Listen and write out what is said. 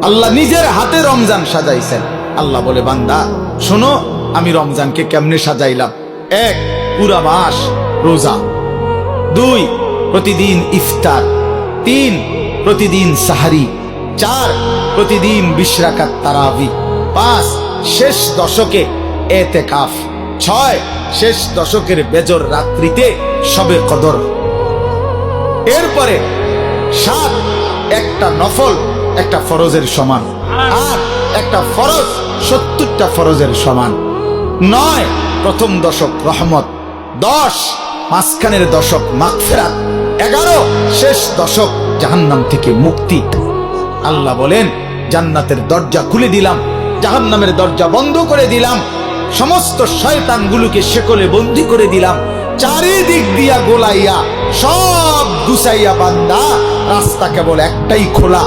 আল্লাহ নিজের হাতে রমজান সাজাইছেন। আল্লাহ বলে, বান্দা শোনো আমি রমজানকে কেমনে সাজাইলাম। 1, পুরা মাস রোজা। 2, প্রতিদিন ইফতার। 3, প্রতিদিন সাহারি। 4, প্রতিদিন 20 রাকাত তারাবি। 5, শেষ দশকে এতেকাফ। 6, শেষ দশকের বেজর রাত্রিতে শবে কদর। এরপরে 7, একটা নফল একটা ফরজের সমান। 8, একটা ফরজ 70টা ফরজের সমান। 9, প্রথম দশক রহমত। 10, মাঝখানের দশক মাগফিরাত। 11, শেষ দশক জাহান্নাম থেকে মুক্তি। আল্লাহ বলেন, জান্নাতের দরজা খুলে দিলাম, জাহান্নামের দরজা বন্ধ করে দিলাম, সমস্ত শয়তানগুলোকে শেকলে বন্দী করে দিলাম, চারিদিক দিয়া গোলাইয়া সব গুছাইয়া বান্দা রাস্তা কেবল একটাই খোলা।